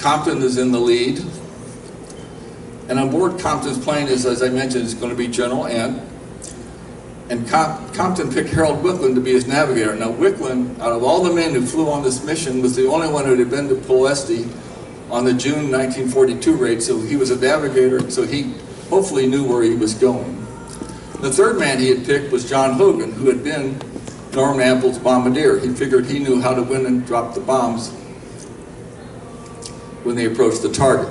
Compton is in the lead. And on board Compton's plane is, as I mentioned, is going to be General N. And Compton picked Harold Wicklund to be his navigator. Now Wicklund, out of all the men who flew on this mission, was the only one who had been to Pulaski on the June 1942 raid, so he was a navigator, so he hopefully knew where he was going. The third man he had picked was John Hogan, who had been Norm Ample's bombardier. He figured he knew how to win and drop the bombs when they approached the target.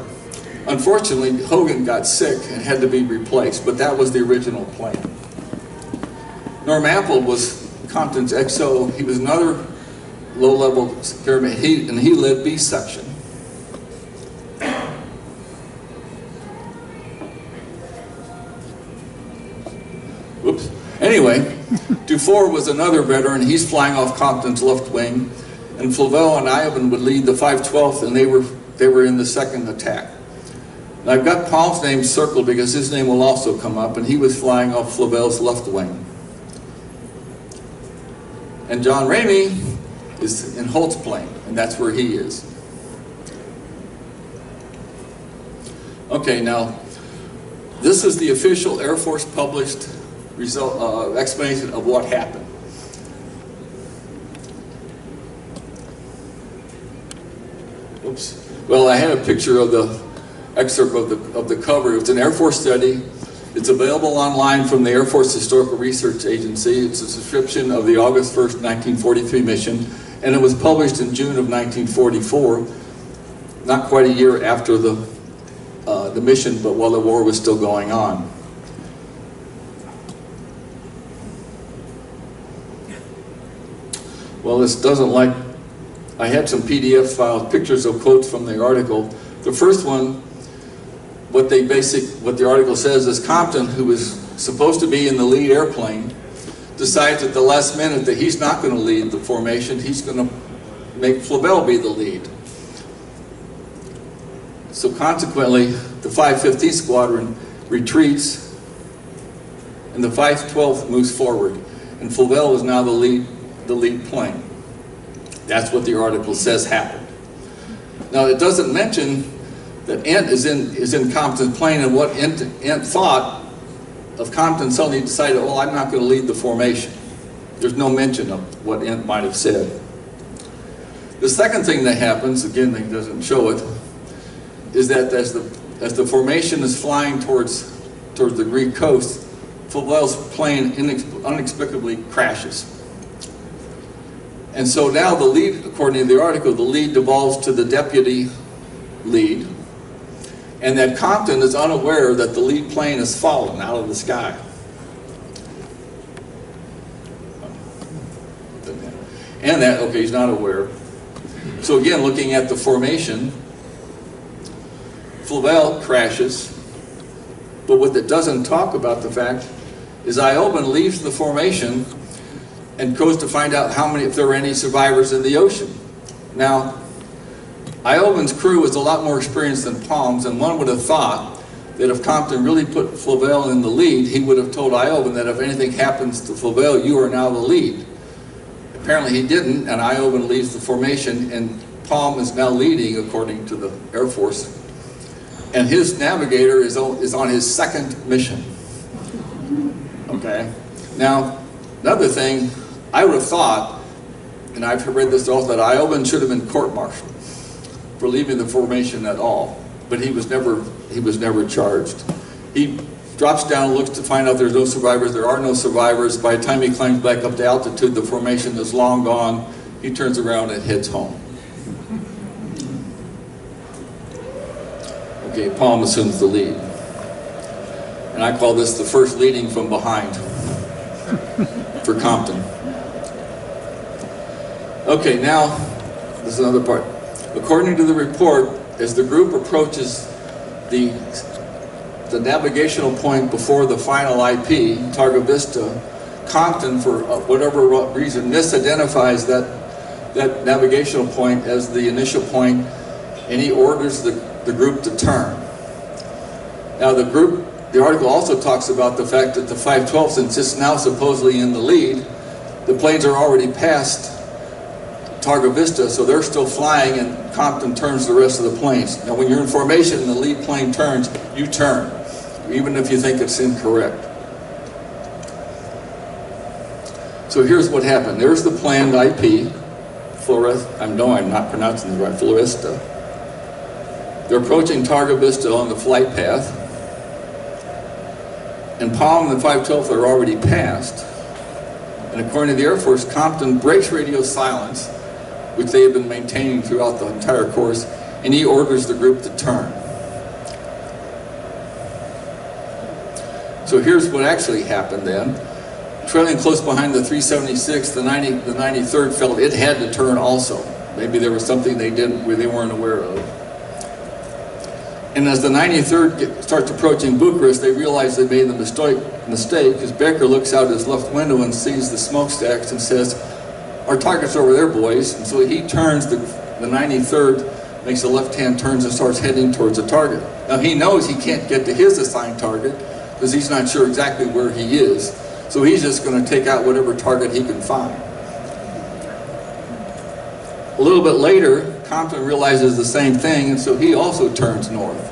Unfortunately, Hogan got sick and had to be replaced, but that was the original plan. Norm Ample was Compton's XO. He was another low-level paramedic, and he led B section. Whoops. Anyway, Dufour was another veteran. He's flying off Compton's left wing, and Flavel and Ivan would lead the 512th, and they were in the second attack. And I've got Palm's name circled because his name will also come up, and he was flying off Flavel's left wing. And John Ramey is in Holt's plane, and that's where he is. Okay, now, this is the official Air Force published result, explanation of what happened. Oops. Well, I had a picture of the excerpt of the cover. It's an Air Force study. It's available online from the Air Force Historical Research Agency. It's a description of the August 1st, 1943 mission, and it was published in June of 1944, not quite a year after the mission, but while the war was still going on. Well, this doesn't like, I had some PDF files, pictures of quotes from the article. The first one, what the article says is Compton, who was supposed to be in the lead airplane, decides at the last minute that he's not going to lead the formation, he's going to make Flavel be the lead. So consequently, the 515th Squadron retreats, and the 512th moves forward, and Flavel is now the lead plane. That's what the article says happened. Now it doesn't mention that Ent is in Compton's plane, and what Ent thought of Compton suddenly decided, well, I'm not going to lead the formation. There's no mention of what Ent might have said. The second thing that happens, again, it doesn't show it, is that as the formation is flying towards the Greek coast, Flavel's plane inexplicably crashes. And so now the lead, according to the article, the lead devolves to the deputy lead, and that Compton is unaware that the lead plane has fallen out of the sky. And that, okay, he's not aware. So again, looking at the formation, Flavel crashes, but what it doesn't talk about the fact is Iobin leaves the formation and goes to find out if there were any survivors in the ocean. Now, Iobin's crew was a lot more experienced than Palm's, and one would have thought that if Compton really put Flavel in the lead, he would have told Iobin that if anything happens to Flavel, you are now the lead. Apparently he didn't, and Iobin leaves the formation, and Palm is now leading according to the Air Force. And his navigator is on his second mission. Okay? Now, another thing, I would have thought, and I've read this also, that Iobin should have been court-martialed for leaving the formation at all, but he was never charged. He drops down, looks to find out there's no survivors. There are no survivors. By the time he climbs back up to altitude, the formation is long gone. He turns around and heads home. Okay, Palm assumes the lead. And I call this the first leading from behind for Compton. Okay, now, this is another part. According to the report, as the group approaches the navigational point before the final IP, Targa Vista, Compton, for whatever reason, misidentifies that navigational point as the initial point, and he orders the group to turn. Now the article also talks about the fact that the 512, since it's now supposedly in the lead, the planes are already past Targa Vista, so they're still flying, and Compton turns the rest of the planes. Now, when you're in formation and the lead plane turns, you turn, even if you think it's incorrect. So here's what happened. There's the planned IP, I know I'm not pronouncing it right, Floresta. They're approaching Targa Vista on the flight path, and Palm and the 512 are already passed. And according to the Air Force, Compton breaks radio silence, which they have been maintaining throughout the entire course, and he orders the group to turn. So here's what actually happened then. Trailing close behind the 376, the 93rd felt it had to turn also. Maybe there was something they did where they weren't aware of. And as the 93rd starts approaching Bucharest, they realize they made the mistake because Becker looks out his left window and sees the smokestacks and says, "Our target's over there, boys." And so he turns, the 93rd makes a left-hand turn and starts heading towards the target. Now he knows he can't get to his assigned target because he's not sure exactly where he is. So he's just going to take out whatever target he can find. A little bit later, Compton realizes the same thing, and so he also turns north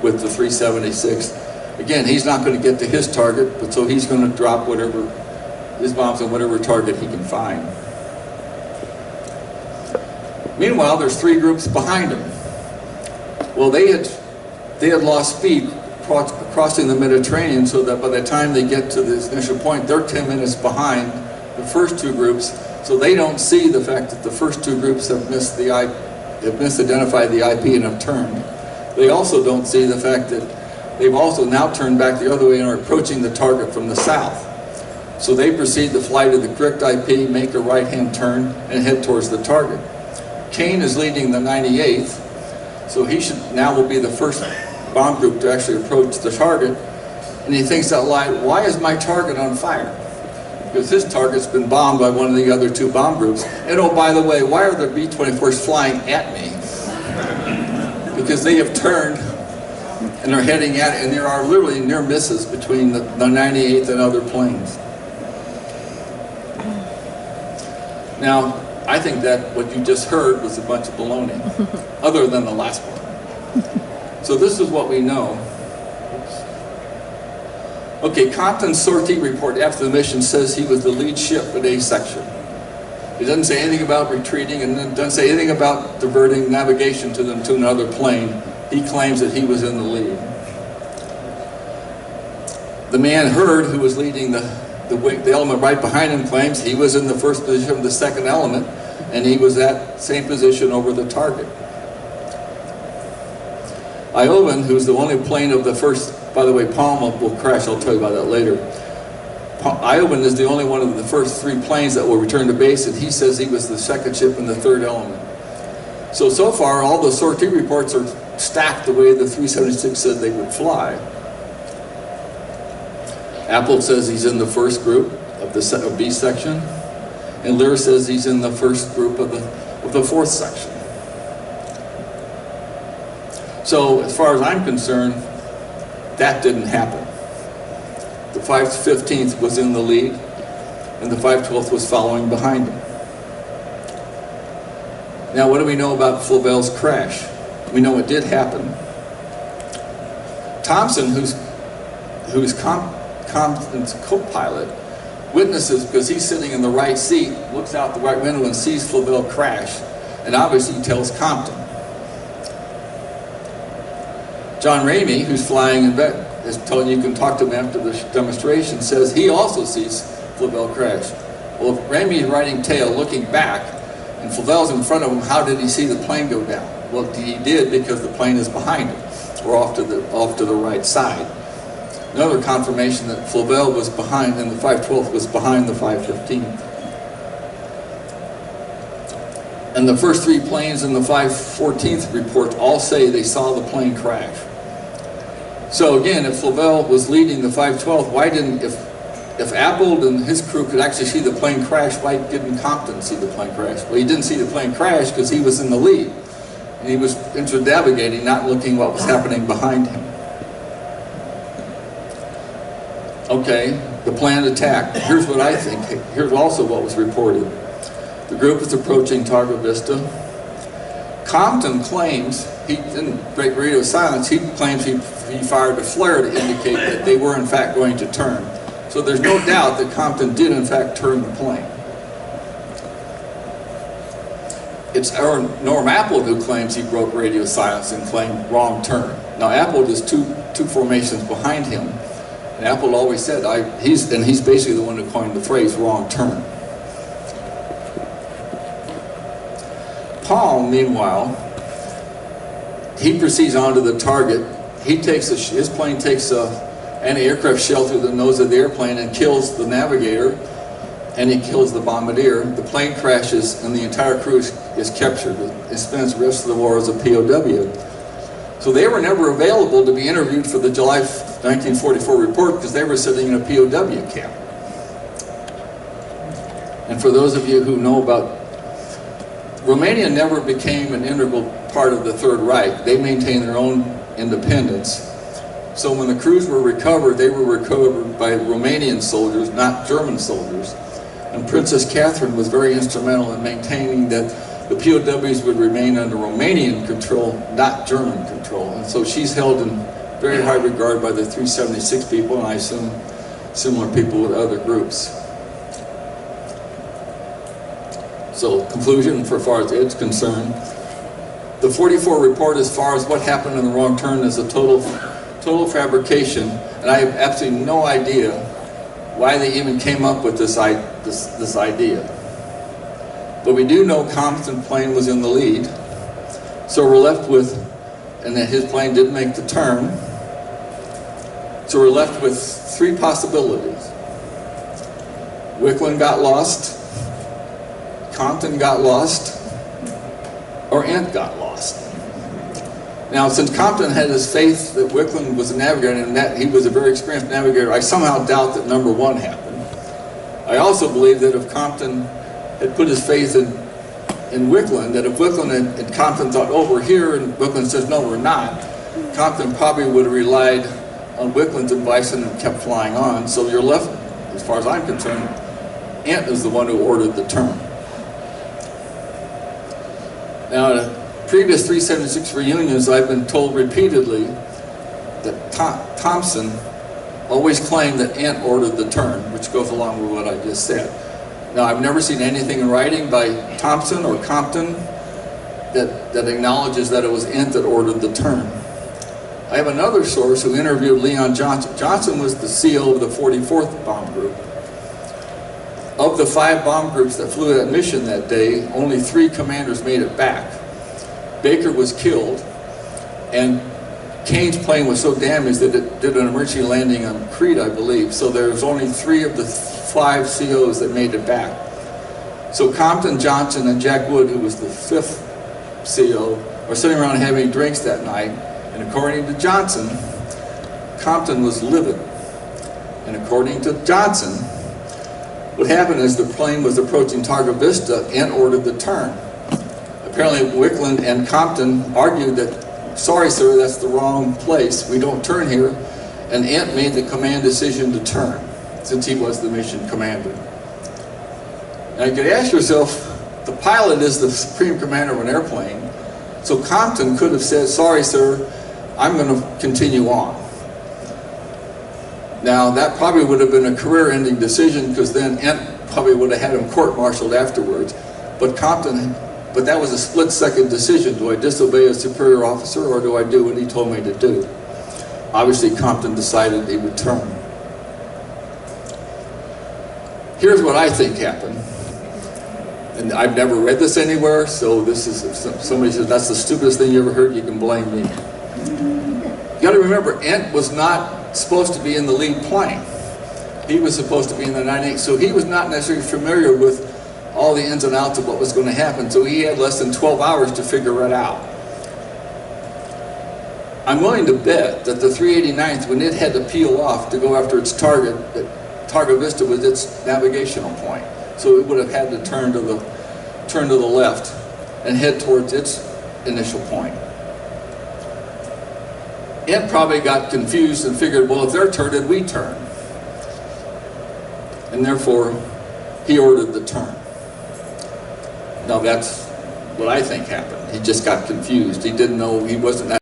with the 376. Again, he's not going to get to his target, but so he's going to drop whatever his bombs on whatever target he can find. Meanwhile, there's three groups behind him. Well, they had lost speed crossing the Mediterranean, so that by the time they get to this initial point, they're 10 minutes behind the first two groups, so they don't see the fact that the first two groups have misidentified the IP and have turned. They also don't see the fact that they've also now turned back the other way and are approaching the target from the south. So they proceed to fly to the correct IP, make a right-hand turn, and head towards the target. Kane is leading the 98th, so he will be the first bomb group to actually approach the target, and he thinks out loud, why is my target on fire? Because his target's been bombed by one of the other two bomb groups. And oh, by the way, why are the B-24s flying at me? Because they have turned and are heading at it, and there are literally near misses between the 98th and other planes. Now, I think that what you just heard was a bunch of baloney, other than the last one. So this is what we know. Okay, Compton's sortie report after the mission says he was the lead ship at A section. It doesn't say anything about retreating, and it doesn't say anything about diverting navigation to another plane. He claims that he was in the lead. The man Hurd, who was leading the element right behind him, claims he was in the first position of the second element, and he was at same position over the target. Iovan, who's the only plane of the first, by the way, Palm will crash, I'll tell you about that later. Iovan is the only one of the first three planes that will return to base, and he says he was the second ship in the third element. So far, all the sortie reports are stacked the way the 376 said they would fly. Apple says he's in the first group of B section, and Lear says he's in the first group of the fourth section. So as far as I'm concerned, that didn't happen. The 515th was in the lead, and the 512th was following behind him. Now, what do we know about Flaubel's crash? We know it did happen. Thompson, who's Compton's co-pilot, witnesses, because he's sitting in the right seat, looks out the right window and sees Flaubel crash, and obviously tells Compton. John Ramey, who's flying in bed, is telling you can talk to him after the demonstration, says he also sees Flaubel crash. Well, if Ramey is riding tail looking back, and Flaubel's in front of him, how did he see the plane go down? Well, he did because the plane is behind him, or off to the right side. Another confirmation that Flaubel was behind, and the 512th was behind the 515th. And the first three planes in the 514th report all say they saw the plane crash. So again, if Flaubel was leading the 512th, why didn't, if Appold and his crew could actually see the plane crash, why didn't Compton see the plane crash? Well, he didn't see the plane crash because he was in the lead. And he was intra-navigating, not looking what was happening behind him. Okay, the planned attack. Here's what I think. Here's also what was reported. The group is approaching Targa Vista. Compton claims, he didn't break radio silence, he claims he fired a flare to indicate that they were in fact going to turn. So there's no doubt that Compton did in fact turn the plane. It's Norm Apple who claims he broke radio silence and claimed wrong turn. Now Apple is two formations behind him, and Apple always said, he's basically the one who coined the phrase wrong turn. Paul, meanwhile, he proceeds onto the target. His plane takes an anti-aircraft shell through the nose of the airplane and kills the navigator, and he kills the bombardier. The plane crashes, and the entire crew is captured. It spends the rest of the war as a POW. So they were never available to be interviewed for the July 1944 report because they were sitting in a POW camp. And for those of you who know about, Romania never became an integral part of the Third Reich. They maintained their own independence. So when the crews were recovered, they were recovered by Romanian soldiers, not German soldiers. And Princess Catherine was very instrumental in maintaining that the POWs would remain under Romanian control, not German control. And so she's held in very high regard by the 376 people, and I assume similar people with other groups. So, conclusion, for far as it's concerned, the 44 report as far as what happened in the wrong turn is a total fabrication, and I have absolutely no idea why they even came up with this idea. But we do know Compton's plane was in the lead, so we're left with, and that his plane did make the turn, so we're left with three possibilities. Wicklund got lost, Compton got lost, or Ent got lost. Now, since Compton had his faith that Wicklund was a navigator and that he was a very experienced navigator, I somehow doubt that number one happened. I also believe that if Compton had put his faith in Wicklund, that if Wicklund and Compton thought, oh, we're here, and Wicklund says, no, we're not, Compton probably would have relied on Wicklund's advice and kept flying on. So you're left, as far as I'm concerned, Ent is the one who ordered the turn. Now, at previous 376 reunions, I've been told repeatedly that Thompson always claimed that Ent ordered the turn, which goes along with what I just said. Now, I've never seen anything in writing by Thompson or Compton that acknowledges that it was Ent that ordered the turn. I have another source who interviewed Leon Johnson. Johnson was the CO of the 44th Bomb Group. Of the 5 bomb groups that flew that mission that day, only 3 commanders made it back. Baker was killed, and Kane's plane was so damaged that it did an emergency landing on Crete, I believe. So there was only 3 of the 5 COs that made it back. So Compton, Johnson, and Jack Wood, who was the 5th CO, were sitting around having drinks that night. And according to Johnson, Compton was livid. And according to Johnson, what happened is the plane was approaching Targa Vista and ordered the turn. Apparently Wicklund and Compton argued that, sorry sir, that's the wrong place, we don't turn here, and Ent made the command decision to turn, since he was the mission commander. Now you could ask yourself, the pilot is the supreme commander of an airplane, so Compton could have said, sorry sir, I'm going to continue on. Now, that probably would have been a career-ending decision because then Ent probably would have had him court-martialed afterwards. But that was a split-second decision. Do I disobey a superior officer or do I do what he told me to do? Obviously, Compton decided he would turn. Here's what I think happened. And I've never read this anywhere, so this is, if somebody says that's the stupidest thing you ever heard, you can blame me. You got to remember, Ent was not supposed to be in the lead plane. He was supposed to be in the 98, so he was not necessarily familiar with all the ins and outs of what was going to happen, so he had less than 12 hours to figure it out. I'm willing to bet that the 389th, when it had to peel off to go after its target, that Targa Vista was its navigational point, so it would have had to turn to the left and head towards its initial point. Ent probably got confused and figured, well, if they're turned, we turn. And therefore, he ordered the turn. Now that's what I think happened. He just got confused. He didn't know, he wasn't that